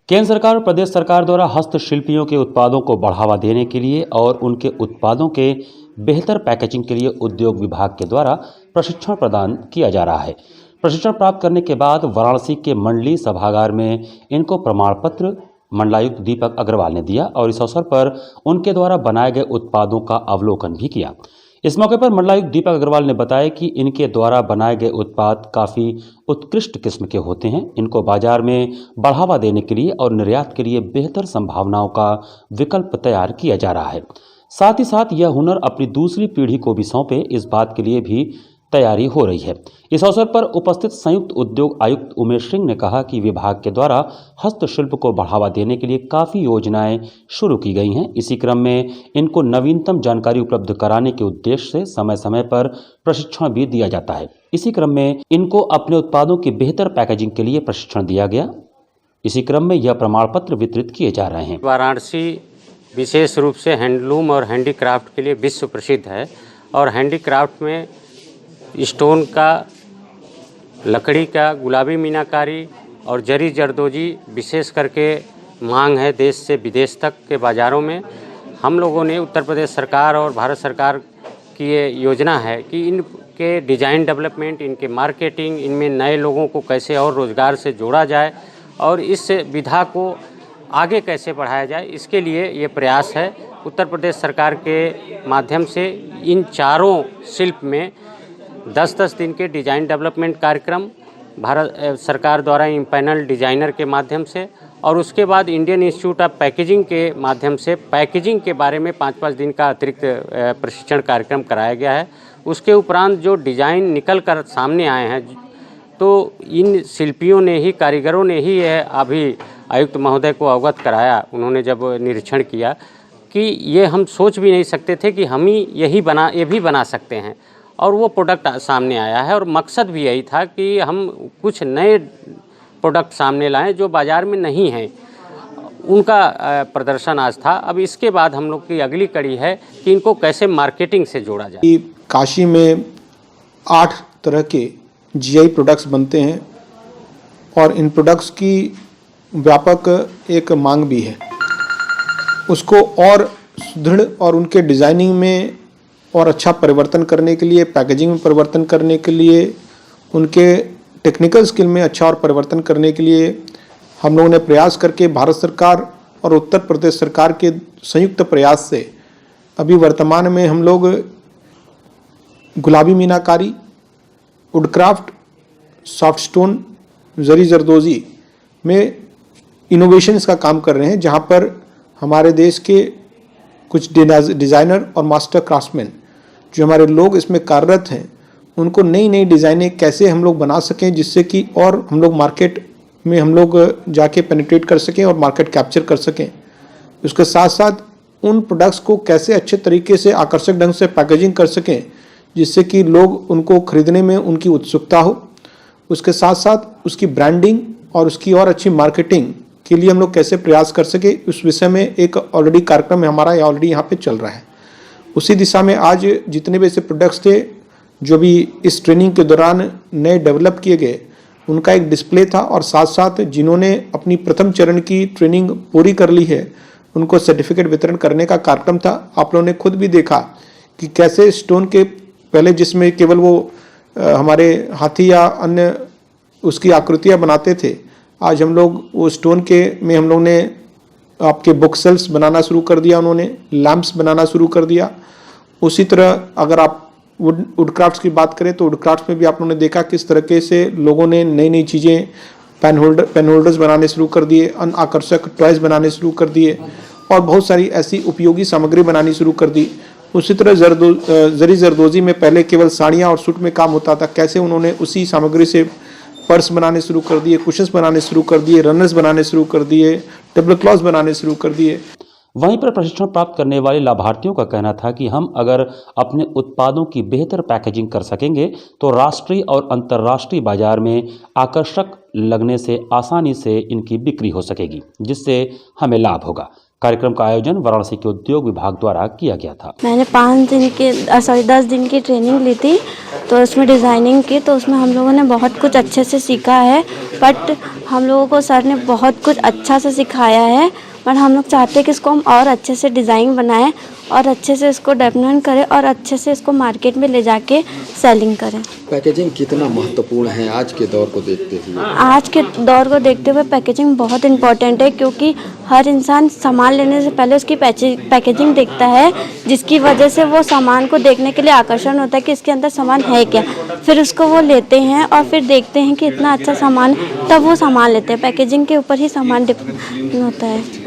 केंद्र सरकार और प्रदेश सरकार द्वारा हस्तशिल्पियों के उत्पादों को बढ़ावा देने के लिए और उनके उत्पादों के बेहतर पैकेजिंग के लिए उद्योग विभाग के द्वारा प्रशिक्षण प्रदान किया जा रहा है। प्रशिक्षण प्राप्त करने के बाद वाराणसी के मंडली सभागार में इनको प्रमाण पत्र मंडलायुक्त दीपक अग्रवाल ने दिया और इस अवसर पर उनके द्वारा बनाए गए उत्पादों का अवलोकन भी किया। इस मौके पर मंडलायुक्त दीपक अग्रवाल ने बताया कि इनके द्वारा बनाए गए उत्पाद काफ़ी उत्कृष्ट किस्म के होते हैं। इनको बाजार में बढ़ावा देने के लिए और निर्यात के लिए बेहतर संभावनाओं का विकल्प तैयार किया जा रहा है। साथ ही साथ यह हुनर अपनी दूसरी पीढ़ी को भी सौंपे, इस बात के लिए भी तैयारी हो रही है। इस अवसर पर उपस्थित संयुक्त उद्योग आयुक्त उमेश सिंह ने कहा कि विभाग के द्वारा हस्तशिल्प को बढ़ावा देने के लिए काफ़ी योजनाएं शुरू की गई हैं। इसी क्रम में इनको नवीनतम जानकारी उपलब्ध कराने के उद्देश्य से समय समय पर प्रशिक्षण भी दिया जाता है। इसी क्रम में इनको अपने उत्पादों की बेहतर पैकेजिंग के लिए प्रशिक्षण दिया गया। इसी क्रम में यह प्रमाण पत्र वितरित किए जा रहे हैं। वाराणसी विशेष रूप से हैंडलूम और हैंडीक्राफ्ट के लिए विश्व प्रसिद्ध है और हैंडीक्राफ्ट में स्टोन का, लकड़ी का, गुलाबी मीनाकारी और जरी जरदोजी विशेष करके मांग है देश से विदेश तक के बाज़ारों में। हम लोगों ने उत्तर प्रदेश सरकार और भारत सरकार की ये योजना है कि इनके डिज़ाइन डेवलपमेंट, इनके मार्केटिंग, इनमें नए लोगों को कैसे और रोज़गार से जोड़ा जाए और इस विधा को आगे कैसे बढ़ाया जाए, इसके लिए ये प्रयास है। उत्तर प्रदेश सरकार के माध्यम से इन चारों शिल्प में 10-10 दिन के डिज़ाइन डेवलपमेंट कार्यक्रम भारत सरकार द्वारा पैनल डिज़ाइनर के माध्यम से और उसके बाद इंडियन इंस्टीट्यूट ऑफ पैकेजिंग के माध्यम से पैकेजिंग के बारे में 5-5 दिन का अतिरिक्त प्रशिक्षण कार्यक्रम कराया गया है। उसके उपरांत जो डिज़ाइन निकल कर सामने आए हैं तो इन शिल्पियों ने ही, कारीगरों ने ही यह अभी आयुक्त महोदय को अवगत कराया। उन्होंने जब निरीक्षण किया कि ये हम सोच भी नहीं सकते थे कि हम ही ये भी बना सकते हैं और वो प्रोडक्ट सामने आया है। और मकसद भी यही था कि हम कुछ नए प्रोडक्ट सामने लाएं जो बाज़ार में नहीं हैं, उनका प्रदर्शन आज था। अब इसके बाद हम लोग की अगली कड़ी है कि इनको कैसे मार्केटिंग से जोड़ा जाए। काशी में 8 तरह के जीआई प्रोडक्ट्स बनते हैं और इन प्रोडक्ट्स की व्यापक एक मांग भी है। उसको और सुदृढ़ और उनके डिज़ाइनिंग में और अच्छा परिवर्तन करने के लिए, पैकेजिंग में परिवर्तन करने के लिए, उनके टेक्निकल स्किल में अच्छा और परिवर्तन करने के लिए हम लोगों ने प्रयास करके भारत सरकार और उत्तर प्रदेश सरकार के संयुक्त प्रयास से अभी वर्तमान में हम लोग गुलाबी मीनाकारी, वुडक्राफ्ट, सॉफ्ट स्टोन, जरी जरदोजी में इनोवेशंस का काम कर रहे हैं, जहां पर हमारे देश के कुछ डिज़ाइनर और मास्टर क्राफ्ट्समैन जो हमारे लोग इसमें कार्यरत हैं, उनको नई नई डिज़ाइनें कैसे हम लोग बना सकें जिससे कि और हम लोग मार्केट में हम लोग जाके पेनिट्रेट कर सकें और मार्केट कैप्चर कर सकें। उसके साथ साथ उन प्रोडक्ट्स को कैसे अच्छे तरीके से आकर्षक ढंग से पैकेजिंग कर सकें जिससे कि लोग उनको खरीदने में उनकी उत्सुकता हो। उसके साथ साथ उसकी ब्रांडिंग और उसकी और अच्छी मार्केटिंग के लिए हम लोग कैसे प्रयास कर सके, उस विषय में एक ऑलरेडी कार्यक्रम हमारा ऑलरेडी यहाँ पे चल रहा है। उसी दिशा में आज जितने भी ऐसे प्रोडक्ट्स थे जो भी इस ट्रेनिंग के दौरान नए डेवलप किए गए, उनका एक डिस्प्ले था और साथ साथ जिन्होंने अपनी प्रथम चरण की ट्रेनिंग पूरी कर ली है उनको सर्टिफिकेट वितरण करने का कार्यक्रम था। आप लोगों ने खुद भी देखा कि कैसे स्टोन के पहले जिसमें केवल वो हमारे हाथी या अन्य उसकी आकृतियाँ बनाते थे, आज हम लोग वो स्टोन के में हम लोग ने आपके बुक सेल्स बनाना शुरू कर दिया, उन्होंने लैंप्स बनाना शुरू कर दिया। उसी तरह अगर आप वुडक्राफ्ट्स की बात करें तो वुडक्राफ्ट्स में भी आप लोगों ने देखा किस तरीके से लोगों ने नई नई चीज़ें, पेन होल्डर्स बनाने शुरू कर दिए, अन आकर्षक टॉयज़ बनाने शुरू कर दिए और बहुत सारी ऐसी उपयोगी सामग्री बनानी शुरू कर दी। उसी तरह जरी जरदोजी में पहले केवल साड़ियाँ और सूट में काम होता था, कैसे उन्होंने उसी सामग्री से पर्स बनाने शुरू कर दिए, कुशन्स बनाने शुरू कर दिए, रनर्स बनाने शुरू कर दिए, टेबल क्लॉथ्स बनाने शुरू कर दिए। वहीं पर प्रशिक्षण प्राप्त करने वाले लाभार्थियों का कहना था कि हम अगर अपने उत्पादों की बेहतर पैकेजिंग कर सकेंगे तो राष्ट्रीय और अंतर्राष्ट्रीय बाजार में आकर्षक लगने से आसानी से इनकी बिक्री हो सकेगी, जिससे हमें लाभ होगा। कार्यक्रम का आयोजन वाराणसी के उद्योग विभाग द्वारा किया गया था। मैंने 10 दिन की ट्रेनिंग ली थी, तो उसमें डिज़ाइनिंग की, तो उसमें हम लोगों ने बहुत कुछ अच्छे से सीखा है। बट हम लोगों को सर ने बहुत कुछ अच्छा से सिखाया है, पर हम लोग चाहते हैं कि इसको हम और अच्छे से डिज़ाइन बनाएं और अच्छे से इसको डेवलपमेंट करें और अच्छे से इसको मार्केट में ले जाके सेलिंग करें। पैकेजिंग कितना महत्वपूर्ण है आज के दौर को देखते हुए? आज के दौर को देखते हुए पैकेजिंग बहुत इम्पोर्टेंट है, क्योंकि हर इंसान सामान लेने से पहले उसकी पैकेजिंग देखता है, जिसकी वजह से वो सामान को देखने के लिए आकर्षण होता है कि इसके अंदर सामान है क्या। फिर उसको वो लेते हैं और फिर देखते हैं कि इतना अच्छा सामान, तब वो सामान लेते हैं। पैकेजिंग के ऊपर ही सामान डिपेंड होता है।